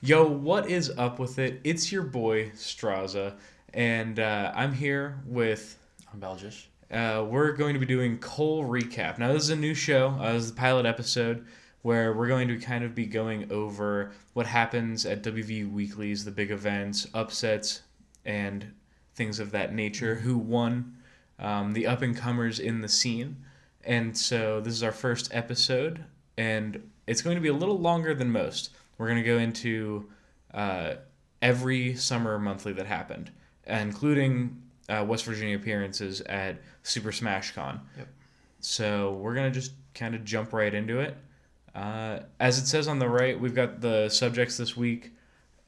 Yo, what is up with it? It's your boy Straza, and I'm here with. I'm Belgish. We're going to be doing Cole recap. Now, this is a new show. This is the pilot episode where we're going to kind of be going over what happens at WV Weeklies, the big events, upsets, and things of that nature. Who won? The up and comers in the scene, and so this is our first episode, and it's going to be a little longer than most. We're going to go into uh, every summer monthly that happened, including West Virginia appearances at Super Smash Con. Yep. So we're going to just kind of jump right into it. As it says on the right, we've got the subjects this week,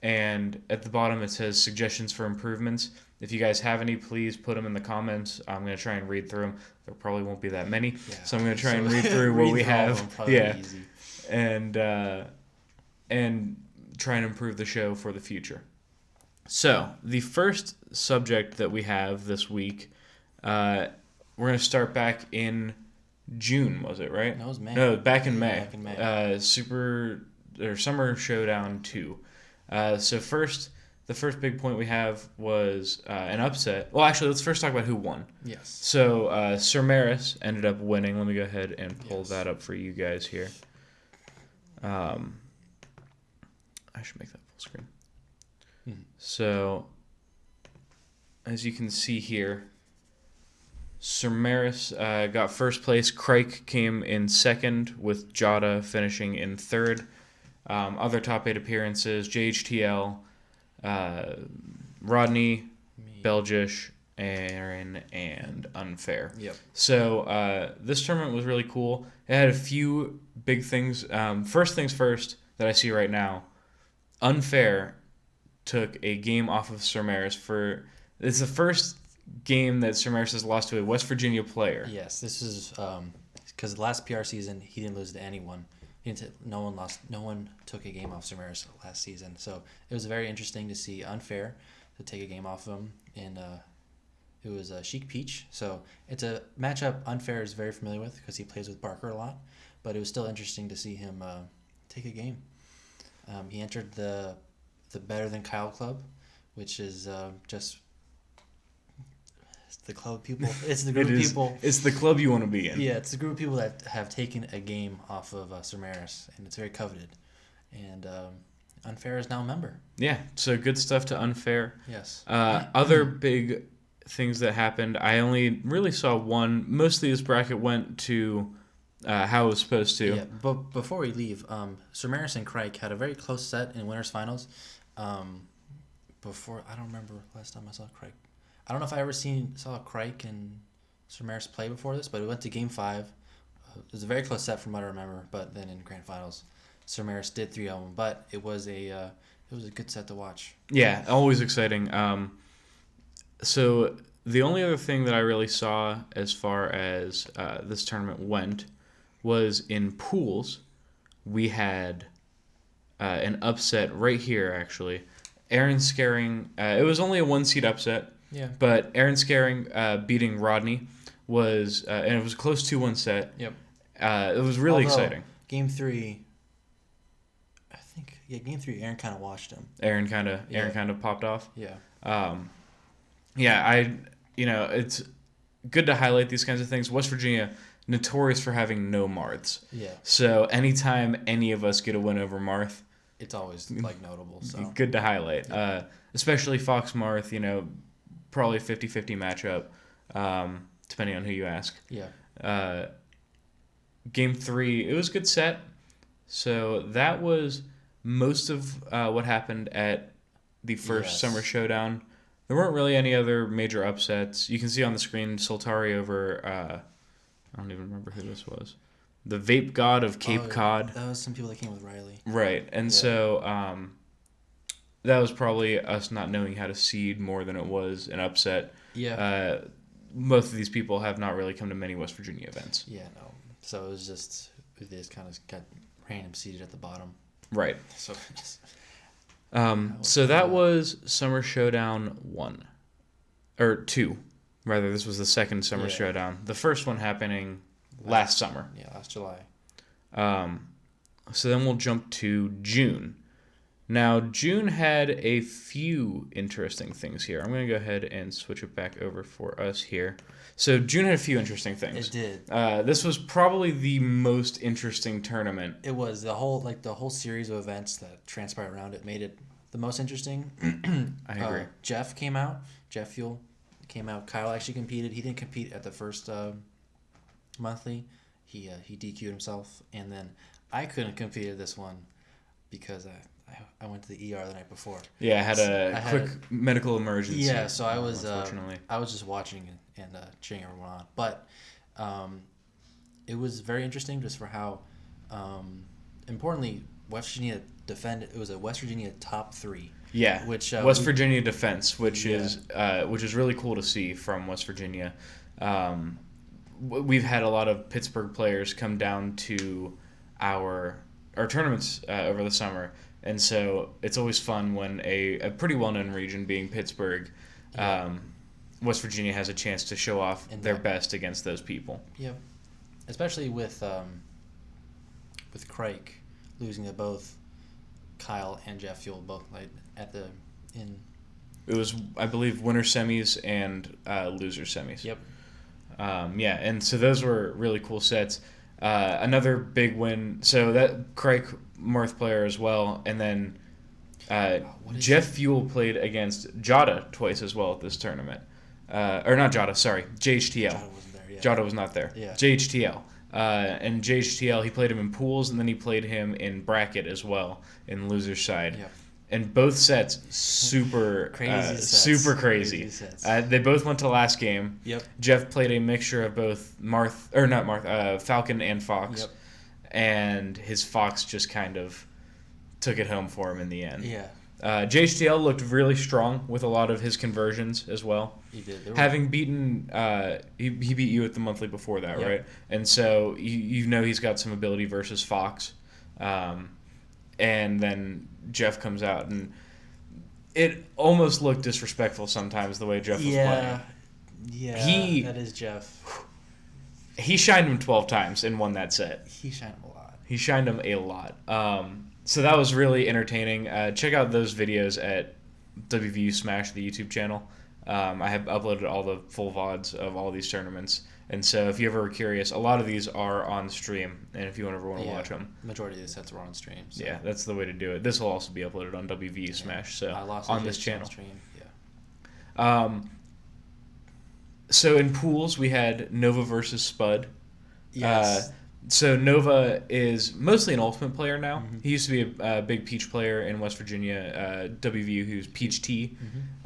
and at the bottom it says suggestions for improvements. If you guys have any, please put them in the comments. I'm going to try and read through them. There probably won't be that many, so I'm going to try and read through what we have. Yeah, easy. And try and improve the show for the future. So, the first subject that we have this week, we're going to start back in June, was it, right? No, it was May. No, back in May. Back in May. Summer Showdown 2. So the first big point we have was an upset. Well, actually, let's first talk about who won. Yes. So, Sir Maris ended up winning. Let me go ahead and pull that up for you guys here. I should make that full screen. So, as you can see here, Sir Maris got first place. Crike came in second, with Jada finishing in third. Other top 8 appearances, JHTL, Rodney, Belgish, Aaron, and Unfair. Yep. So this tournament was really cool. It had a few big things. First things first that I see right now, Unfair took a game off of Sir Maris for. It's the first game that Sir Maris has lost to a West Virginia player. Yes, this is because the last PR season he didn't lose to anyone. No one lost. No one took a game off Sir Maris last season. So it was very interesting to see Unfair to take a game off him, and it was Chic Peach. So it's a matchup Unfair is very familiar with because he plays with Barker a lot. But it was still interesting to see him take a game. He entered the Better Than Kyle Club, which is just the club of people. It's the group of people. It's the club you want to be in. Yeah, it's the group of people that have taken a game off of Sir Maris, and it's very coveted. And Unfair is now a member. Yeah, so good stuff to Unfair. Yes. Other big things that happened, I only really saw one. Mostly this bracket went to how it was supposed to. Yeah, but before we leave, Sir Maris and Crike had a very close set in winners finals. I don't remember last time I saw Crike. I don't know if I ever saw Crike and Sir Maris play before this, but it went to Game 5. It was a very close set from what I remember, but then in Grand Finals, Sir Maris did 3 of them, but it was a good set to watch. Yeah, always exciting. So the only other thing that I really saw as far as this tournament went was in pools. We had an upset right here, actually. Aaron Scaring, it was only a 1-seed upset. Yeah. But Aaron Scaring beating Rodney was, and it was a close 2-1 set. Yep. It was really exciting. Game 3, Game 3, Aaron kind of watched him. Aaron kind of popped off. Yeah. It's good to highlight these kinds of things. West Virginia, notorious for having no Marths. Yeah. So anytime any of us get a win over Marth, it's always notable. So good to highlight. Yeah. Especially Fox Marth, probably 50-50 matchup, depending on who you ask. Yeah. Game 3, it was a good set. So that was most of what happened at the first Summer Showdown. There weren't really any other major upsets. You can see on the screen Soltari over, I don't even remember who this was. The Vape God of Cape Cod. That was some people that came with Riley. Right. And so that was probably us not knowing how to seed more than it was an upset. Yeah. Most of these people have not really come to many West Virginia events. Yeah, no. So it was just, they just kind of got random seated at the bottom. Right. So just... So that was Summer Showdown 1. Or 2. Rather, this was the second Summer Showdown. The first one happening last summer. Yeah, last July. So then we'll jump to June. Now, June had a few interesting things here. I'm going to go ahead and switch it back over for us here. So, June had a few interesting things. It did. This was probably the most interesting tournament. It was the whole series of events that transpired around it made it the most interesting. I agree. Jeff came out. Jeff Fuel came out. Kyle actually competed. He didn't compete at the first monthly. He DQ'd himself, and then I couldn't compete at this one because I went to the ER the night before. Yeah, I had a quick medical emergency. Yeah, so I was unfortunately. I was just watching and cheering everyone on, but it was very interesting just for how importantly West Virginia defended. It was a West Virginia top 3. Yeah, which West Virginia defense, which is really cool to see from West Virginia. We've had a lot of Pittsburgh players come down to our tournaments over the summer, and so it's always fun when a pretty well-known region, being Pittsburgh, West Virginia has a chance to show off their best against those people. Yep, especially with Craig losing to both Kyle and Jeff Fuel, both like It was, I believe, winner semis and loser semis. Yep. And so those were really cool sets. Another big win. So that Craig Mirth player as well, and then Jeff Fuel played against Jada twice as well at this tournament. Or not Jada, sorry, JHTL. Jada wasn't there. Yeah. Jada was not there. Yeah. JHTL. And JHTL, he played him in pools, and then he played him in bracket as well, in loser's side. Yep. And both sets super super crazy. They both went to last game. Yep. Jeff played a mixture of both Falcon and Fox. Yep. And his Fox just kind of took it home for him in the end. Yeah. JHTL looked really strong with a lot of his conversions as well. He did. Having beaten, he beat you at the monthly before that, Yep. right? And so you know he's got some ability versus Fox. And then Jeff comes out, and it almost looked disrespectful sometimes the way Jeff was playing. Yeah, that is Jeff. He shined him 12 times and won that set. He shined him a lot. He shined him a lot. So that was really entertaining. Check out those videos at WVU Smash, the YouTube channel. I have uploaded all the full VODs of all these tournaments. And so if you ever were curious, a lot of these are on stream. And if you ever want to watch them. Majority of the sets were on stream. So. Yeah, that's the way to do it. This will also be uploaded on WVU Smash, so on this channel. Stream. Yeah. So in pools, we had Nova versus Spud. Yes. So Nova is mostly an Ultimate player now. Mm-hmm. He used to be a big Peach player in West Virginia, WVU, who's Peach T.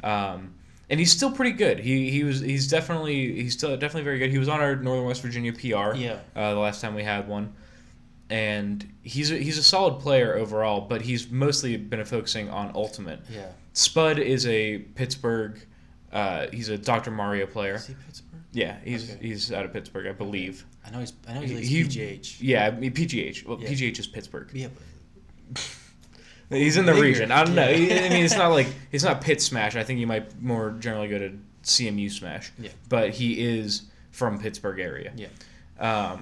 Mm-hmm. And he's still pretty good. He's still definitely very good. He was on our Northern West Virginia PR. Yeah. The last time we had one, and he's a solid player overall. But he's mostly been focusing on Ultimate. Yeah. Spud is a Pittsburgh. He's a Dr. Mario player. Is he Pittsburgh? Yeah, he's out of Pittsburgh, I believe. I know he's PGH. Yeah, I mean, PGH. Well, Yeah. PGH is Pittsburgh. Yeah. He's in the Bigger. region. I don't know. Yeah. I mean, it's not Pitt Smash. I think he might more generally go to CMU Smash. Yeah. But he is from Pittsburgh area. Yeah.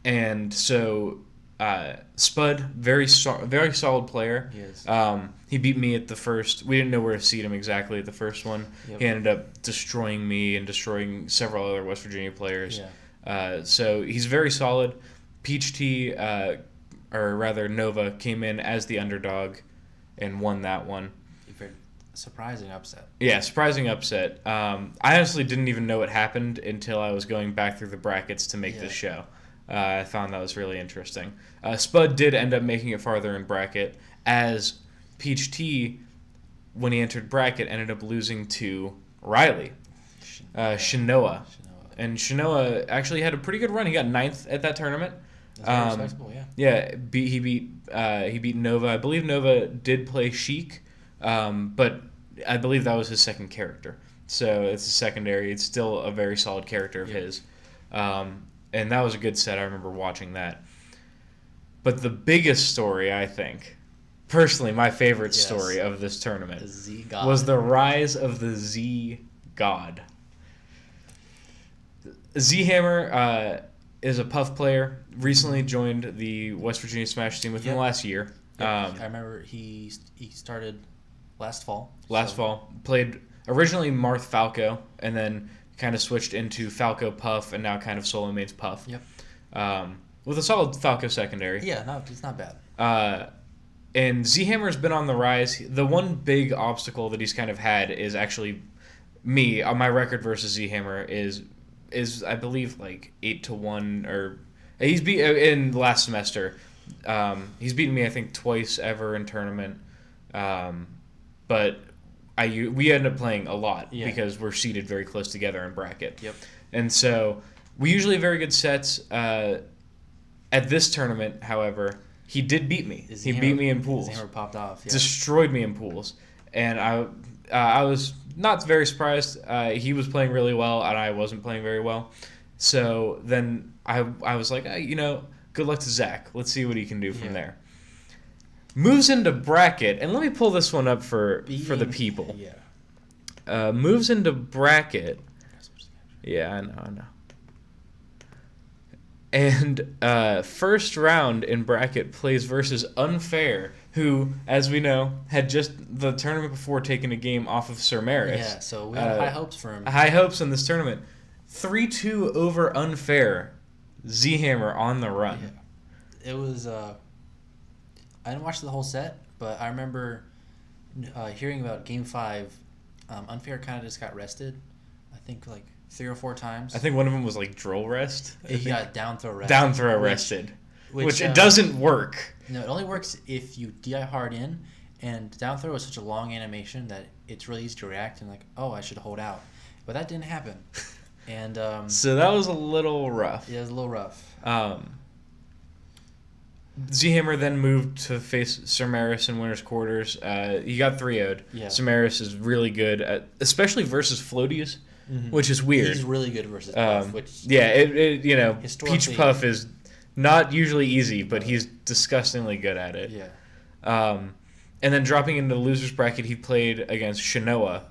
And so Spud, very solid player. He is. He beat me at the first. We didn't know where to seed him exactly at the first one. Yep. He ended up destroying me and destroying several other West Virginia players. Yeah. So he's very solid. Peach T, or rather Nova, came in as the underdog and won that one. Very surprising upset. Yeah, surprising upset. I honestly didn't even know what happened until I was going back through the brackets to make this show. I found that was really interesting. Spud did end up making it farther in bracket, as Peach T, when he entered bracket, ended up losing to Riley, Shinoa. And Shinoa actually had a pretty good run. He got 9th at that tournament. That's very respectable, yeah. Yeah, he beat Nova. I believe Nova did play Sheik, but I believe that was his second character. So it's a secondary. It's still a very solid character of his. And that was a good set. I remember watching that. But the biggest story, I think, personally, my favorite story of this tournament the Z God. was the rise of the Z God. Z Hammer is a Puff player. Recently joined the West Virginia Smash team within the last year. Um, I remember he started last fall. last fall. Played originally Marth Falco, and then kind of switched into Falco Puff, and now kind of solo mains Puff. Yep. With a solid Falco secondary. Yeah, it's not bad. And Z-Hammer's been on the rise. The one big obstacle that he's kind of had is actually me. My record versus Z-Hammer is I believe like 8-1, or he's beat in last semester. He's beaten me I think twice ever in tournament. But we end up playing a lot because we're seated very close together in bracket. Yep. And so we usually have very good sets. At this tournament, however, he did beat me. He beat me in pools. His hammer popped off. Yeah. Destroyed me in pools. And I was not very surprised. He was playing really well, and I wasn't playing very well. So then I was like, good luck to Zach. Let's see what he can do from there. Moves into bracket, and let me pull this one up for the people. Yeah. Moves into bracket. Yeah, I know. And first round in bracket plays versus Unfair, who, as we know, had just the tournament before taken a game off of Sir Maris. Yeah, so we have high hopes for him. High hopes in this tournament. 3-2 over Unfair. Z-Hammer on the run. Yeah. It was... I didn't watch the whole set, but I remember hearing about Game 5. Unfair kind of just got rested. I think like 3 or 4 times. I think one of them was like drill rest. He got down throw rested. Down throw rested. Which it doesn't work. No, it only works if you DI hard in, and down throw is such a long animation that it's really easy to react and like, oh, I should hold out. But that didn't happen. And so that was a little rough. Yeah, it was a little rough. Z-Hammer then moved to face Sir Maris in winner's quarters. He got 3-0'd. Yeah. Sir Maris is really good, especially versus floaties, which is weird. He's really good versus Puff, which Peach Puff is not usually easy, but he's disgustingly good at it. Yeah. And then dropping into the losers bracket, he played against Shinoa,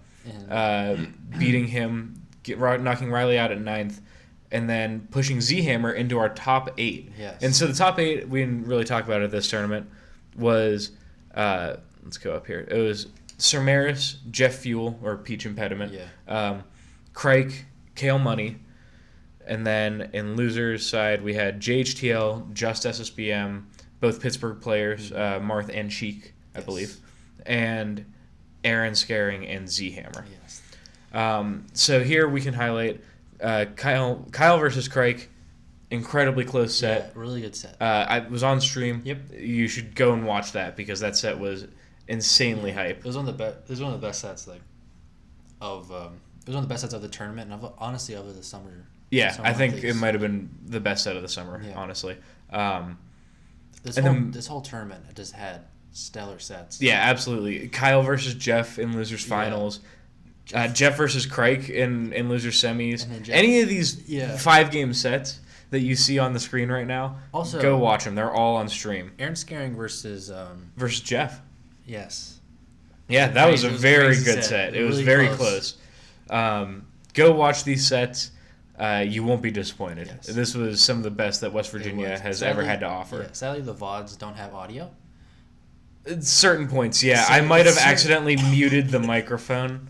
beating him, knocking Riley out at 9th. And then pushing Z-Hammer into our top 8. Yes. And so the top 8, we didn't really talk about at this tournament, was, let's go up here. It was Sir Maris, Jeff Fuel, or Peach Impediment, Crike, Kale Money, and then in losers side we had JHTL, Just SSBM, both Pittsburgh players, Marth and Cheek, I believe, and Aaron Scaring and Z-Hammer. Yes. So here we can highlight... Kyle versus Crike, incredibly close set. Yeah, really good set. I was on stream. Yep. You should go and watch that because that set was insanely hype. It was one of the best sets of the tournament and honestly of the summer. Yeah, summer I think monthlies. it might have been the best set of the summer. Yeah. Honestly. This whole tournament just had stellar sets. Yeah, absolutely. Kyle versus Jeff in losers finals. Jeff versus Crike in losers semis. Any of these 5-game sets that you see on the screen right now, also go watch them. They're all on stream. Aaron Scaring versus Jeff. Yes. Yeah, that was a very good set. It was very close. Go watch these sets. You won't be disappointed. Yes. This was some of the best that West Virginia has ever had to offer. Yeah, sadly, the VODs don't have audio. At certain points, yeah. I might have accidentally muted the microphone.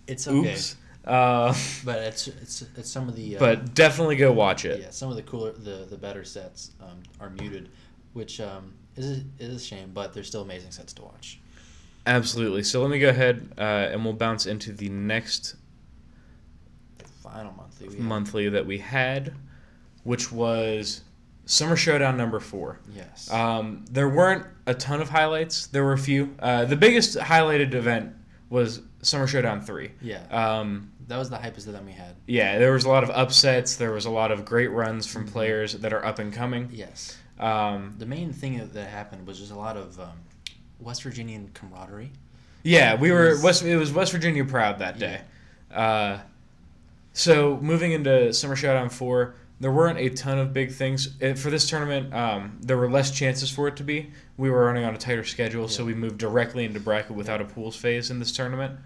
It's okay. Oops. But it's some of the. But definitely go watch it. Yeah, some of the cooler, the better sets are muted, which is a shame, but they're still amazing sets to watch. Absolutely. So let me go ahead and we'll bounce into the next final monthly that we had, which was Summer Showdown number 4. Yes. There weren't a ton of highlights. There were a few. The biggest highlighted event was Summer Showdown 3. Yeah. That was the hypest event we had. Yeah, there was a lot of upsets. There was a lot of great runs from players that are up and coming. Yes. The main thing that happened was just a lot of West Virginian camaraderie. Yeah, it was West Virginia proud that day. Yeah. So moving into Summer Showdown 4, there weren't a ton of big things. For this tournament, there were less chances for it to be. We were running on a tighter schedule, so we moved directly into bracket without a pools phase in this tournament.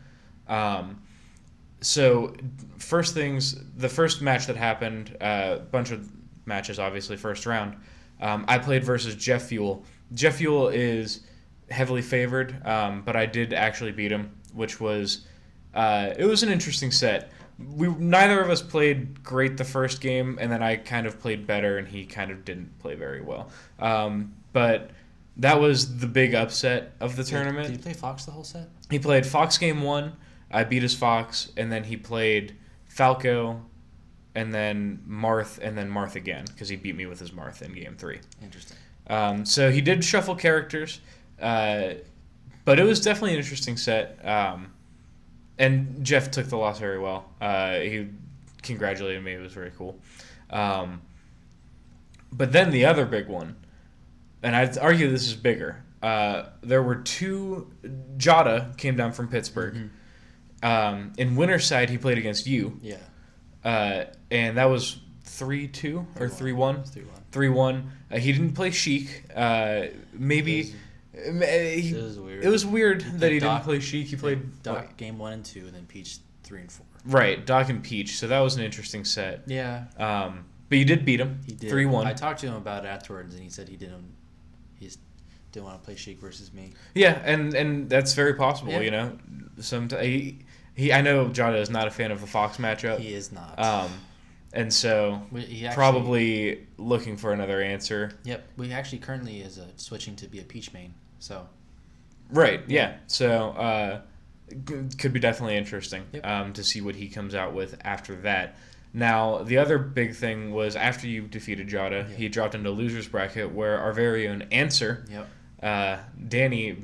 So the first match that happened, a bunch of matches, obviously, first round, I played versus Jeff Fuel, Jeff Yule is heavily favored, but I did actually beat him, which was it was an interesting set. We neither of us played great the first game, and then I kind of played better, and he kind of didn't play very well. But that was the big upset of the tournament. Did you play Fox the whole set? He played Fox game one. I beat his Fox, and then he played Falco, and then Marth again because he beat me with his Marth in game three. Interesting. So he did shuffle characters, but it was definitely an interesting set. And Jeff took the loss very well. He congratulated me. It was very cool. But then the other big one, and I'd argue this is bigger. There were two. Jada came down from Pittsburgh. In Winterside, he played against you. Yeah. And that was 3-2 or 3-1. 3-1. He didn't play Sheik. Maybe. It was weird. It was weird that he Doc, didn't play Sheik. He played Doc game 1 and 2, and then Peach 3 and 4. Right, Doc and Peach. So that was an interesting set. Yeah. But you did beat him. He did. 3-1. I talked to him about it afterwards, and he said he didn't. He just didn't want to play Sheik versus me. Yeah, and that's very possible. Yeah. You know, sometimes he I know Jada is not a fan of the Fox matchup. He is not. And so He actually, probably looking for another answer. Yep. We actually currently is switching to be a Peach main. So. Right. Yeah. So could be definitely interesting Yep. to see what he comes out with after that. Now, the other big thing was after you defeated Jada, he dropped into losers bracket where our very own Answer, Danny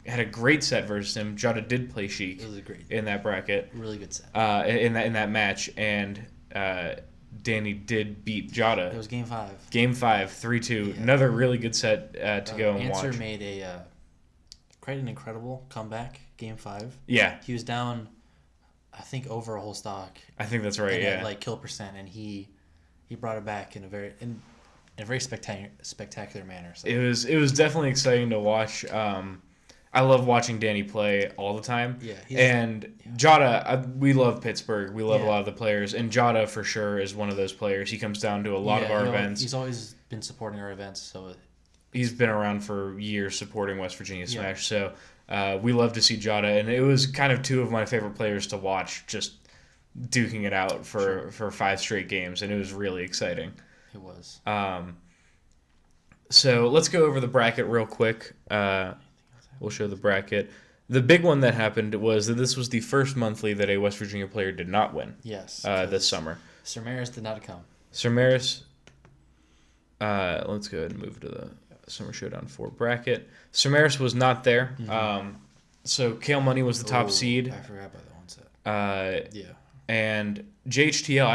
had a great set versus him. Jada did play Sheik. It was a great in that bracket. Really good set. In that match, and Danny did beat Jada. It was game 5. Game 5, 3-2. Yeah. Another really good set to go and Answer watch. made quite an incredible comeback. Game 5. Yeah, He was down, I think, over a whole stock. I think that's right. And Yeah, at, like kill percent, and he brought it back in a very spectacular manner. So. it was definitely exciting to watch. I love watching Danny play all the time. Yeah, Jada, we love Pittsburgh. We love a Yeah. lot of the players, and Jada for sure is one of those players. He comes down to a lot of our events. He's always been supporting our events, so He's been around for years supporting West Virginia Smash. So we love to see Jada, and it was kind of two of my favorite players to watch, just duking it out for 5 straight games, and it was really exciting. it was. So let's go over the bracket real quick. We'll show the bracket. The big one that happened was that this was the first monthly that a West Virginia player did not win. Yes. This summer. Sir Maris did not come. Sir Maris. Let's go ahead and move to the Summer Showdown 4 bracket. Sir Maris was not there. So Kale Money was the top seed. I forgot about that one set. Yeah. And JHTL,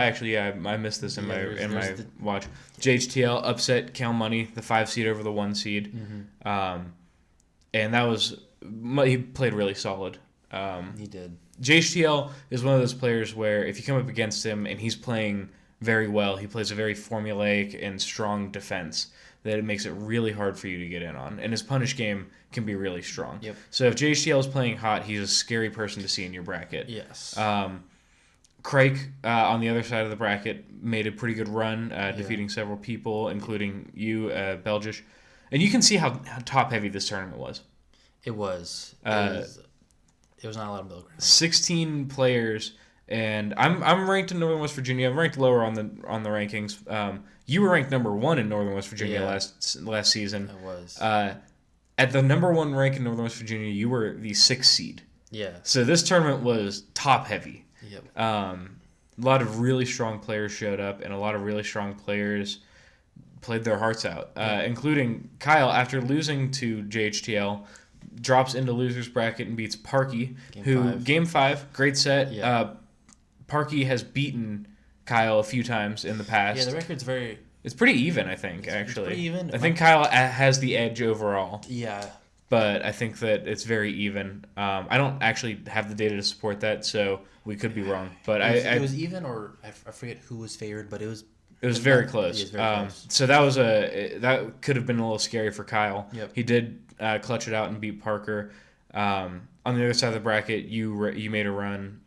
I missed this in my watch. JHTL upset Kale Money, the 5 seed over the 1 seed. And that was, he played really solid. He did. JHTL is one of those players where if you come up against him and he's playing very well, he plays a very formulaic and strong defense that it makes it really hard for you to get in on. And his punish game can be really strong. Yep. So if JHTL is playing hot, he's a scary person to see in your bracket. Yes. Craig, on the other side of the bracket, made a pretty good run, defeating several people, including you, Belgish. And you can see how top-heavy this tournament was. It was. It was not a lot of milk. 16 players, and I'm ranked in Northern West Virginia. I'm ranked lower on the rankings. You were ranked number 1 in Northern West Virginia last season. It was. At the number 1 rank in Northern West Virginia, you were the 6th seed. Yeah. So this tournament was top-heavy. Yep. A lot of really strong players showed up, and a lot of really strong players played their hearts out, including Kyle, after losing to JHTL, drops into losers bracket and beats Parky, Game 5, great set. Yeah. Parky has beaten Kyle a few times in the past. Yeah, the record's very... It's pretty even, I think, actually. It's pretty even. I think Kyle has the edge overall. Yeah. But I think that it's very even. I don't actually have the data to support that, so we could be wrong. But it was even, or I forget who was favored, but it was... It was very close. It was very close. So that could have been a little scary for Kyle. Yep. He did clutch it out and beat Parker. On the other side of the bracket, you made a run,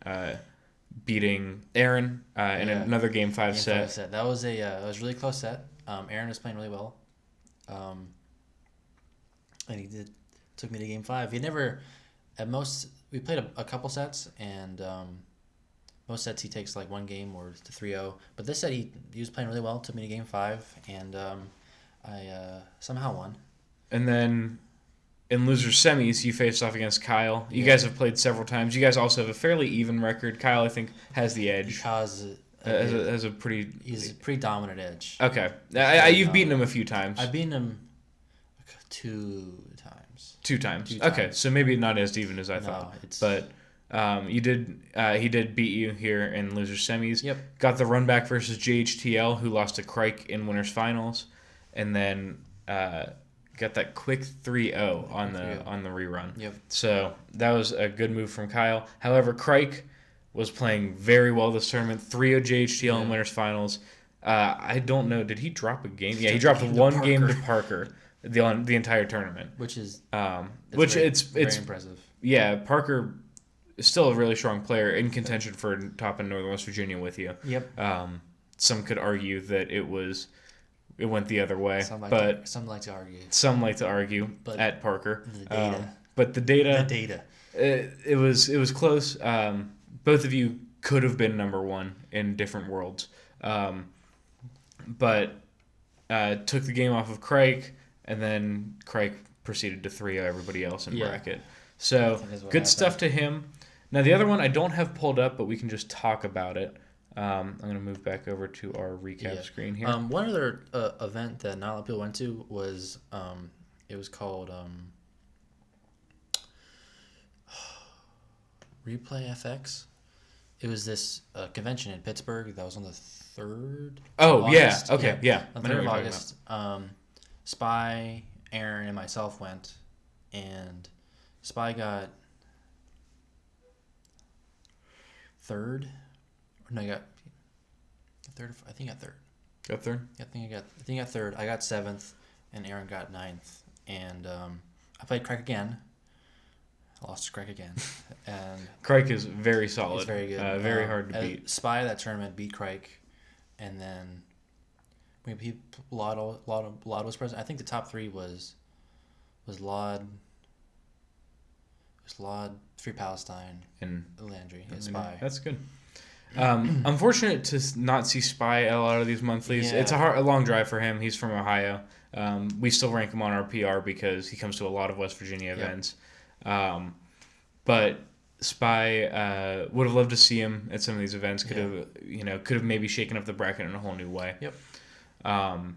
beating Aaron in another Game 5 set. That was a really close set. Aaron was playing really well. and he took me to game 5. He never, at most, we played a couple sets, and most sets he takes like one game or to 3-0. But this set he was playing really well, took me to game 5, and I somehow won. And then in loser semis, you faced off against Kyle. You Yeah. guys have played several times. You guys also have a fairly even record. Kyle, I think, has the edge. Has a pretty... He's a pretty dominant edge. Okay. You've beaten him a few times. I've beaten him 2 times. 2 times. 2 Okay, times. so maybe not as even as I No, thought. it's... But he did beat you here in loser semis. Yep. Got the run back versus JHTL, who lost to Crike in winners finals, and then got that quick 3-0 on the rerun. Yep. So that was a good move from Kyle. However, Crike was playing very well this tournament. 3-0 JHTL in winners finals. I don't know. Did he drop a game? Yeah, he dropped one game to Parker the entire tournament. Which is It's very impressive. Yeah, Parker is still a really strong player in contention for top in Northern West Virginia with you. Yep. Some could argue that it went the other way, Some like to argue. Some like to argue But at Parker. The data. But the data. The data. It was close. Both of you could have been number one in different worlds, but took the game off of Crike, and then Crike proceeded to 3-0 everybody else in bracket. So good stuff to him. Now the other one I don't have pulled up, but we can just talk about it. I'm going to move back over to our recap screen here. One other event that not a lot of people went to was it was called Replay FX. It was this convention in Pittsburgh that was on the 3rd. Oh, August. yeah. Okay, yeah. On the 3rd of August. Spy, Aaron, and myself went, and Spy got 3rd. No, I got 3rd. I think I got 3rd. Got 3rd? I think I got 3rd. I got 7th, and Aaron got 9th. And I played Crike again. I lost to Crike again. And Crike is very solid. he's very good. Very hard to beat. Spy that tournament beat Crike, and then Laud was present. I think the top 3 was Laud, Free Palestine, and Landry, and Spy. That's good. Unfortunate to not see Spy at a lot of these monthlies. Yeah. It's a long drive for him. He's from Ohio. We still rank him on our PR because he comes to a lot of West Virginia events. But Spy would have loved to see him at some of these events. Could have maybe shaken up the bracket in a whole new way. Yep. And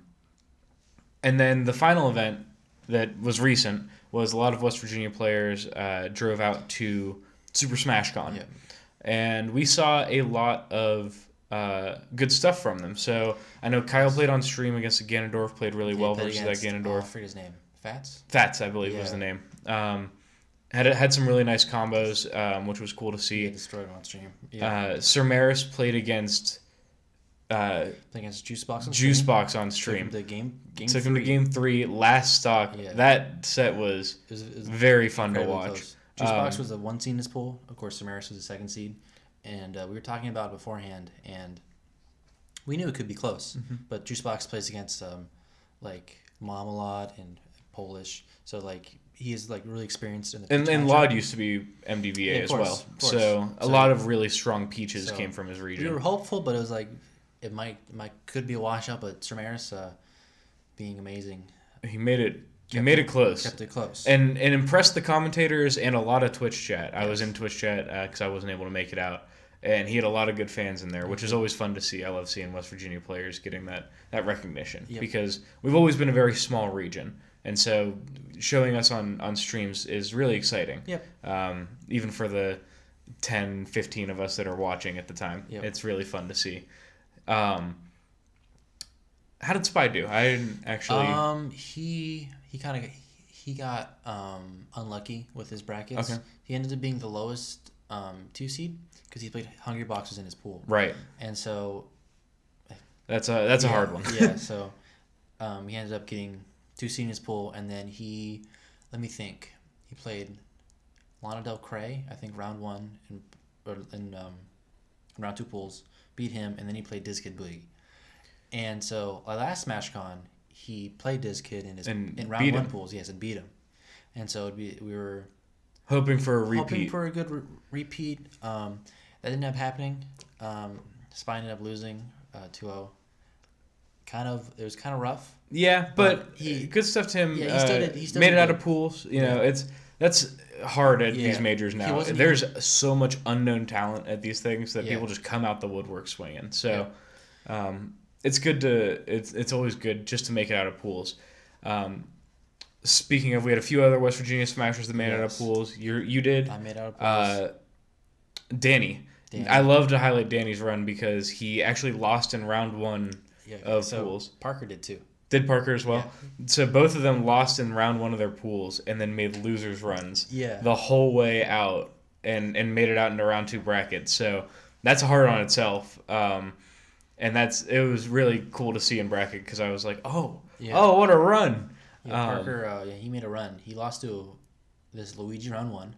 then the final event that was recent was a lot of West Virginia players drove out to Super Smash Con. Yep. And we saw a lot of good stuff from them. So I know Kyle played on stream against Ganondorf, played really well versus that Ganondorf. I forget his name. Fats, I believe, was the name. Had some really nice combos, which was cool to see. He destroyed him on stream. Yeah. Sir Maris played against Juicebox on Juicebox on stream. Took him to game 3, last stock. Yeah. That set was very fun to watch. Close. Juicebox was the 1 seed in his pool. Of course, Samaris was the 2nd seed. And we were talking about it beforehand, and we knew it could be close. Mm-hmm. But Juicebox plays against like Marmalade and Polish, so like he is like really experienced in the. And Laud used to be MDVA as well, so a lot of really strong peaches came from his region. We were hopeful, but it was like it could be a washout. But Samaris, being amazing, he made it. He made it close. Kept it close. And impressed the commentators and a lot of Twitch chat. I was in Twitch chat because I wasn't able to make it out. And he had a lot of good fans in there, which is always fun to see. I love seeing West Virginia players getting that recognition because we've always been a very small region. And so showing us on streams is really exciting. Yep. Even for the 10, 15 of us that are watching at the time. Yep. It's really fun to see. How did Spy do? I didn't actually... He got unlucky with his brackets. Okay. He ended up being the lowest 2 seed because he played Hungry Boxes in his pool. Right. And so that's a hard one. Yeah. So he ended up getting 2 seed in his pool, and then let me think. He played Lana Del Rey, I think round 1 in round 2 pools, beat him, and then he played Diz Kid Boogie. And so last SmashCon, he played Diz Kid in round 1 pools, and beat him. and so we were hoping for a hoping repeat. for a good repeat. That didn't end up happening. Spy ended up losing 2-0. It was kind of rough. Yeah, but good stuff to him. Yeah, he still made did it out good. of pools. That's hard at these Yeah. majors now. wasn't There's so much unknown talent at these things that Yeah. people just come out the woodwork swinging. So it's good to it's always good just to make it out of pools. Speaking of, we had a few other West Virginia Smashers that made it out of Yes. pools. You did. I made out of pools. Danny. I love to highlight Danny's run because he actually lost in round one of pools. Parker did too. Did Parker as well? Yeah. So both of them lost in round one of their pools and then made losers runs the whole way out and made it out into round two brackets. So that's hard on itself. And it was really cool to see in bracket because I was like, oh, what a run. Yeah, Parker, he made a run. He lost to this Luigi round one,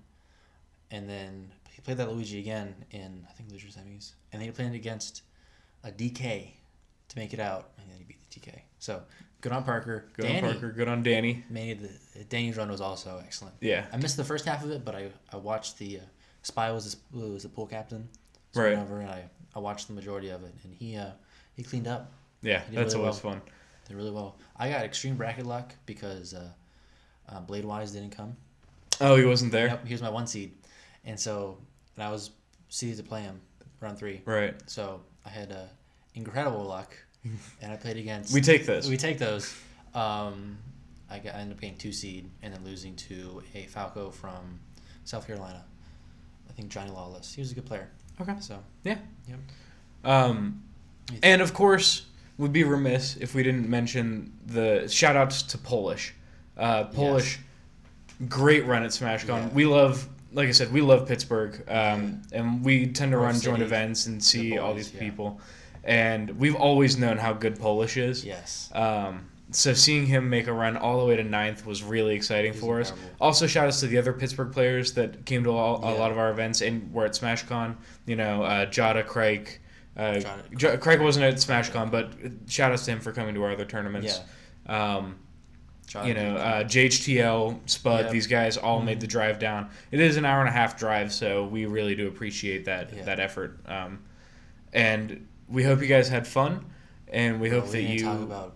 and then he played that Luigi again in, I think, loser semis. And then he played against a DK to make it out, and then he beat the DK. So, good on Parker. Good on Parker. Good on Danny. Danny's run was also excellent. Yeah. I missed the first half of it, but I watched the Spy was the pool captain. So right. I went over and I watched the majority of it, and he cleaned up. Yeah, that's really always fun. Did really well. I got extreme bracket luck because Blade Wise didn't come. Oh, he wasn't there? Yep, he was my 1 seed. And I was seeded to play him round 3. Right. So I had incredible luck, and I played against... We take those. I ended up getting 2 seed and then losing to a Falco from South Carolina. I think Johnny Lawless. He was a good player. Okay. So yeah. Yep. And of course, we'd be remiss if we didn't mention the shout-outs to Polish. Polish, great run at SmashCon. Yeah. We love, like I said, we love Pittsburgh, and we tend to run joint events and see all these people. And we've always known how good Polish is. Yes. So seeing him make a run all the way to 9th was really exciting for us. Also, shout outs to the other Pittsburgh players that came to a lot of our events and were at SmashCon. Jada, Craig. Craig wasn't at SmashCon, but shout outs to him for coming to our other tournaments. Yeah. JHTL, Spud, these guys all made the drive down. It is an hour and a half drive, so we really do appreciate that effort. And we hope you guys had fun, and we hope that you... talk about...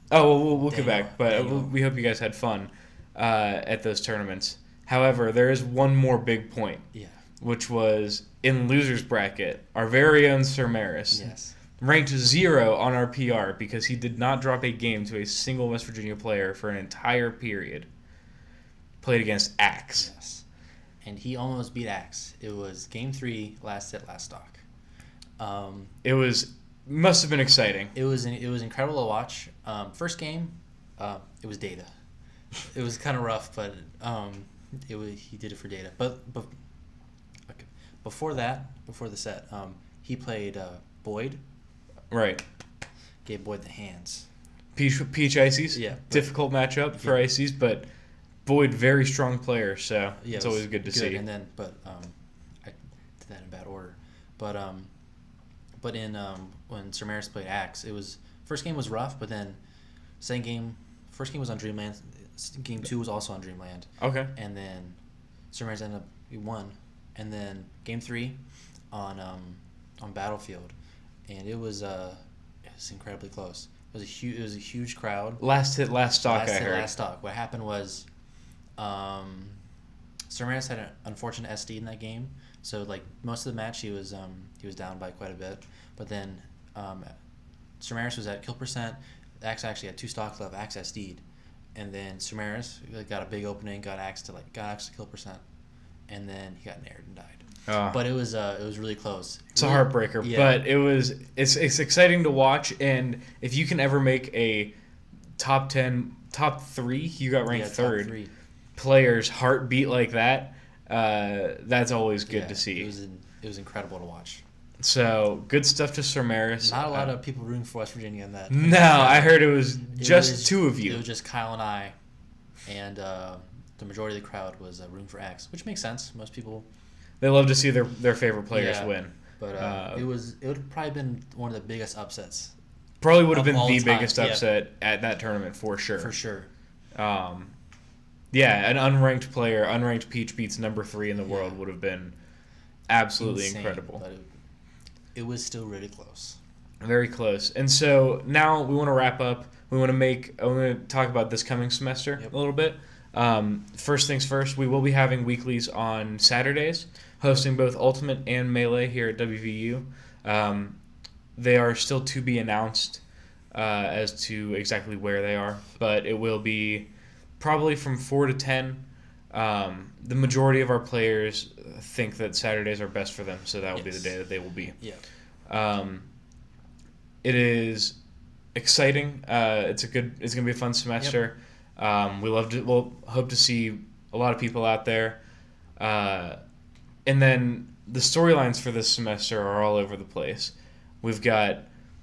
Oh, well, we'll get back, but we hope you guys had fun at those tournaments. However, there is one more big point, which was in losers bracket, our very own Sir Maris ranked 0 on our PR because he did not drop a game to a single West Virginia player for an entire period. Played against Axe. Yes, and he almost beat Axe. It was game 3, last hit, last stock. Must have been exciting. It was incredible to watch. First game, it was data. It was kind of rough, but he did it for data. But okay. Before the set, he played Boyd. Right. Gave Boyd the hands. Peach Ices. Yeah. Difficult matchup for Ices, but Boyd very strong player, so it's always good to see. And then, I did that in bad order. But when Sir Maris played Axe, first game was rough, but then first game was on Dreamland. Game 2 was also on Dreamland. Okay. And then Sir Maris he won, and then game 3 on Battlefield, and it was incredibly close. It was a huge crowd. Last hit, last stock. Last stock. What happened was, Sir Maris had an unfortunate SD in that game. So most of the match, he was down by quite a bit. But then, Sir Maris was at kill percent. Axe actually had 2 stocks left. Axe SD'd, and then Sir Maris got a big opening, got Axe to kill percent, and then he got nared and died. But it was really close. It's a heartbreaker, but it's exciting to watch, and if you can ever make a top 10, top 3, you got ranked 3rd. Players heartbeat like that, that's always good to see. It was incredible to watch. So good stuff to Sir Maris. Not a lot of people rooting for West Virginia in that. No, I heard it was just 2 of you. It was just Kyle and I, and the majority of the crowd was rooting for Axe, which makes sense. Most people. They love to see their favorite players win. But it would probably been one of the biggest upsets. Probably would have been the biggest upset at that tournament for sure. For sure. Yeah, an unranked player, unranked Peach beats number 3 in the Yeah. world would have been absolutely Insane, incredible. but it was still really close. Very close. And so now we want to wrap up. I want to talk about this coming semester Yep. a little bit. First things first, we will be having weeklies on Saturdays, hosting both Ultimate and Melee here at WVU. They are still to be announced as to exactly where they are, but it will be probably from 4 to 10. The majority of our players think that Saturdays are best for them, so that will be the day that they will be. Yeah. It is exciting. It's going to be a fun semester. We'll hope to see a lot of people out there. And then the storylines for this semester are all over the place. We've got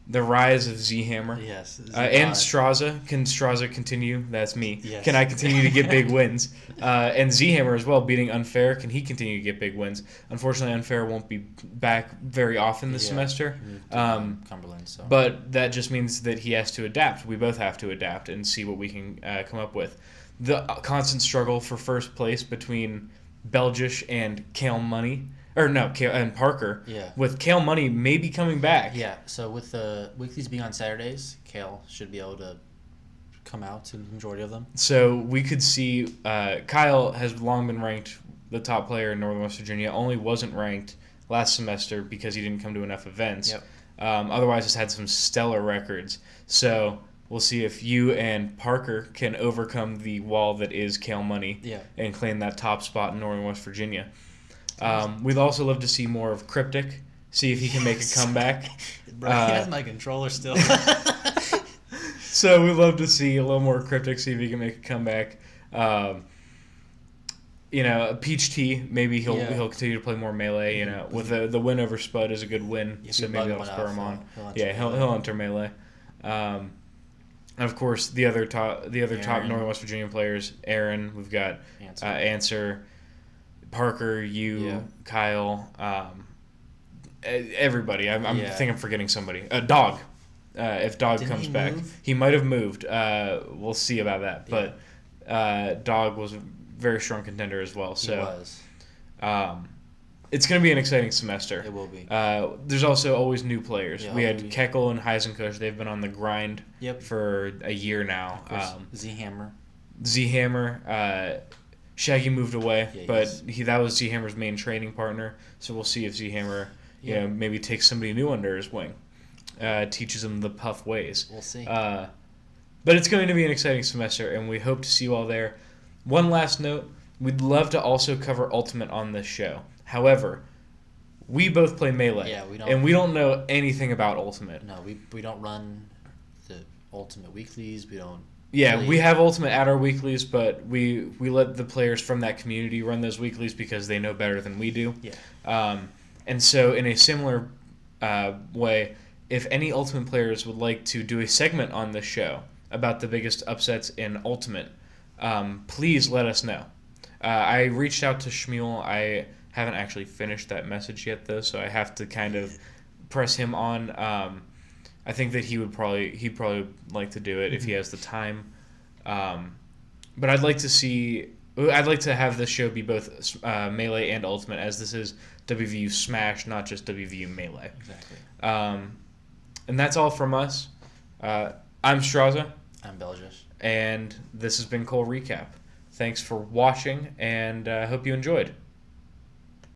the rise of Z-Hammer. Yes. And Straza. Can Straza continue? That's me. Yes. Can I continue to get big wins? And Z-Hammer as well, beating Unfair. Can he continue to get big wins? Unfortunately, Unfair won't be back very often this semester. Cumberland, so. But that just means that he has to adapt. We both have to adapt and see what we can come up with. The constant struggle for first place between Belgish and Kale Money. Kale and Parker. Yeah. With Kale Money maybe coming back. Yeah, so with the weeklies being on Saturdays, Kale should be able to come out to the majority of them. So we could see Kyle has long been ranked the top player in Northern West Virginia, only wasn't ranked last semester because he didn't come to enough events. Yep. Otherwise, has had some stellar records. So we'll see if you and Parker can overcome the wall that is Kale Money and claim that top spot in Northern West Virginia. We'd also love to see more of Cryptic, see if he can make a comeback. Bro, he has my controller still. So we'd love to see a little more Cryptic, see if he can make a comeback. Peach T, maybe he'll continue to play more Melee. With the win over Spud is a good win, so maybe that'll spur him on. He'll enter Melee. And of course, the other top Northern West Virginia players, Aaron. We've got Answer, Parker, Kyle, everybody. I think I'm forgetting somebody. Dog. If Dog comes back, he might have moved. We'll see about that. But Dog was a very strong contender as well. So He was. It's going to be an exciting semester. It will be. There's also always new players. Yeah, we had Keckle and Heisenkush. They've been on the grind for a year now. Z-Hammer. Z-Hammer. Shaggy moved away, Yeah, but that was Z-Hammer's main training partner. So we'll see if Z-Hammer maybe takes somebody new under his wing. Teaches him the puff ways. We'll see. But it's going to be an exciting semester, and we hope to see you all there. One last note. We'd love to also cover Ultimate on this show. However, we both play Melee, and we don't know anything about Ultimate. No, we don't run the Ultimate weeklies. We don't. Yeah, we have Ultimate at our weeklies, but we let the players from that community run those weeklies because they know better than we do. Yeah. And so in a similar way, if any Ultimate players would like to do a segment on this show about the biggest upsets in Ultimate, please let us know. I reached out to Shmuel. I haven't actually finished that message yet, though, so I have to kind of press him on. I think that he'd probably like to do it if he has the time. But I'd like to have this show be both Melee and Ultimate, as this is WVU Smash, not just WVU Melee. Exactly. And that's all from us. I'm Straza. I'm Belgish. And this has been Cole Recap. Thanks for watching, and I hope you enjoyed.